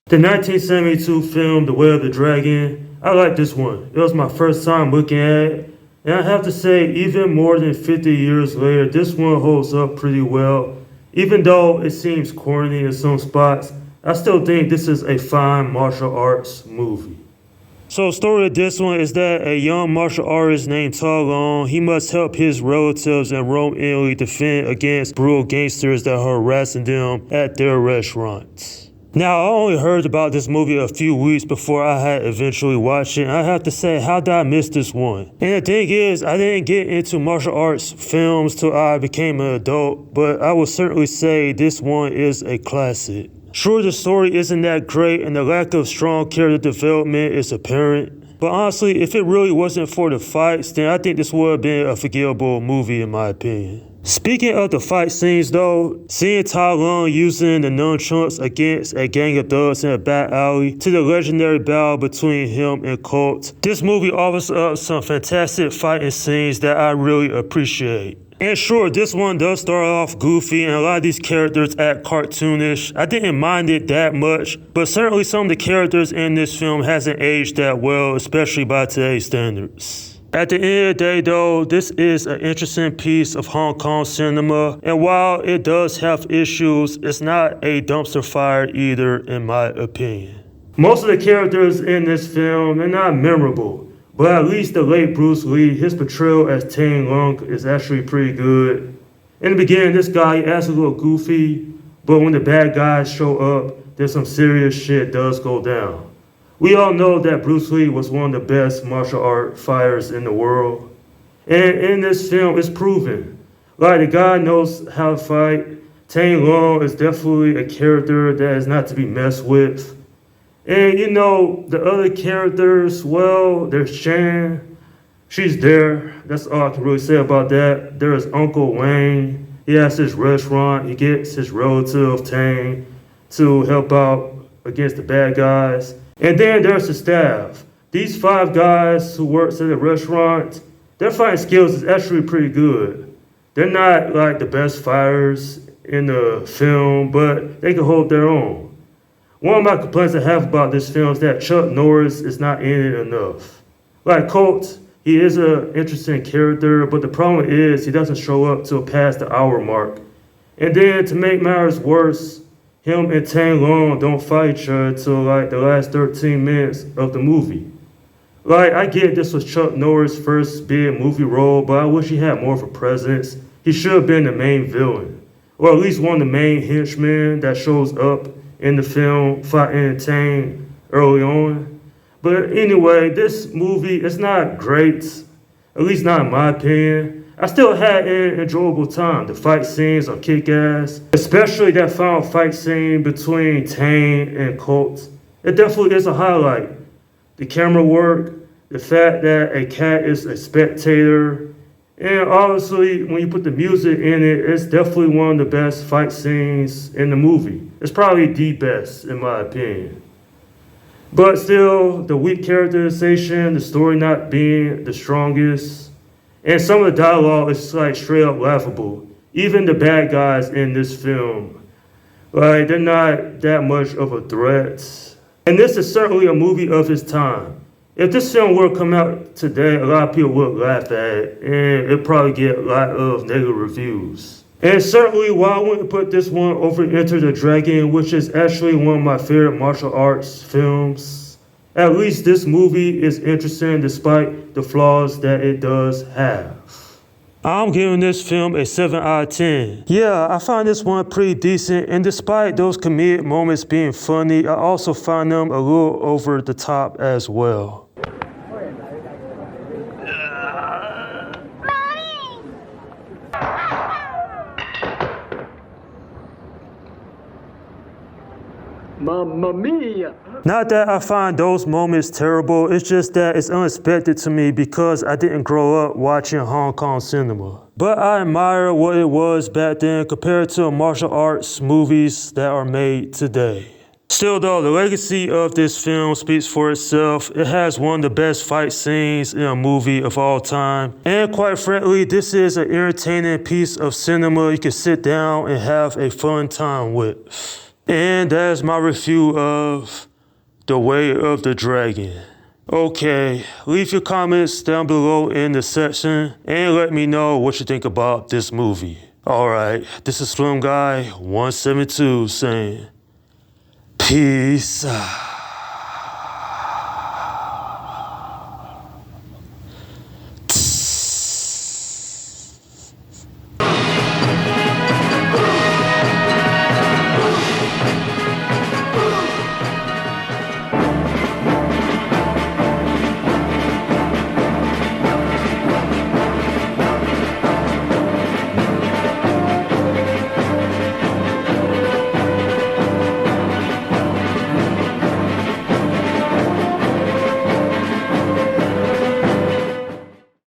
The 1972 film The Way of the Dragon, I like this one. It was my first time looking at it, and I have to say, even more than 50 years later, this one holds up pretty well. Even though it seems corny in some spots, I still think this is a fine martial arts movie. So the story of this one is that a young martial artist named Ta Long, he must help his relatives in Rome, Italy defend against brutal gangsters that are harassing them at their restaurants. Now, I only heard about this movie a few weeks before I had eventually watched it, and I have to say, how did I miss this one? And the thing is, I didn't get into martial arts films till I became an adult, but I would certainly say this one is a classic. Sure, the story isn't that great, and the lack of strong character development is apparent, but honestly, if it really wasn't for the fights, then I think this would have been a forgettable movie in my opinion. Speaking of the fight scenes though, seeing Tai Lung using the nunchucks against a gang of thugs in a back alley to the legendary battle between him and Colt, this movie offers up some fantastic fighting scenes that I really appreciate. And sure, this one does start off goofy and a lot of these characters act cartoonish. I didn't mind it that much, but certainly some of the characters in this film hasn't aged that well, especially by today's standards. At the end of the day though, this is an interesting piece of Hong Kong cinema, and while it does have issues, it's not a dumpster fire either in my opinion. Most of the characters in this film are not memorable, but at least the late Bruce Lee, his portrayal as Tang Lung is actually pretty good. In the beginning, this guy acts a little goofy, but when the bad guys show up, then some serious shit does go down. We all know that Bruce Lee was one of the best martial art fighters in the world. And in this film, it's proven. Like, the guy knows how to fight. Tang Long is definitely a character that is not to be messed with. And you know, the other characters, well, there's Shan. She's there. That's all I can really say about that. There is Uncle Wayne. He has his restaurant. He gets his relative Tang to help out against the bad guys. And then there's the staff. These 5 guys who works at the restaurant, their fighting skills is actually pretty good. They're not like the best fighters in the film, but they can hold their own. One of my complaints I have about this film is that Chuck Norris is not in it enough. Like Colt, he is an interesting character, but the problem is he doesn't show up till past the hour mark. And then to make matters worse, him and Tang Long don't fight each other till like the last 13 minutes of the movie. Like, I get this was Chuck Norris' first big movie role, but I wish he had more of a presence. He should have been the main villain, or at least one of the main henchmen that shows up in the film fighting Tang early on. But anyway, this movie is not great, at least not in my opinion. I still had an enjoyable time. The fight scenes are kick-ass, especially that final fight scene between Tang and Colt. It definitely is a highlight. The camera work, the fact that a cat is a spectator, and obviously when you put the music in it, it's definitely one of the best fight scenes in the movie. It's probably the best in my opinion. But still, the weak characterization, the story not being the strongest, and some of the dialogue is like straight up laughable. Even the bad guys in this film, like, they're not that much of a threat. And this is certainly a movie of its time. If this film were to come out today, a lot of people would laugh at it, and it'd probably get a lot of negative reviews. And certainly, while I wouldn't put this one over Enter the Dragon, which is actually one of my favorite martial arts films, at least this movie is interesting despite the flaws that it does have. I'm giving this film a 7 out of 10. Yeah, I find this one pretty decent, and despite those comedic moments being funny, I also find them a little over the top as well. Mamma mia! Not that I find those moments terrible, it's just that it's unexpected to me because I didn't grow up watching Hong Kong cinema. But I admire what it was back then compared to martial arts movies that are made today. Still though, the legacy of this film speaks for itself. It has one of the best fight scenes in a movie of all time. And quite frankly, this is an entertaining piece of cinema you can sit down and have a fun time with. And that's my review of The Way of the Dragon. Okay, leave your comments down below in the section and let me know what you think about this movie. Alright, this is Film Guy 172 saying peace.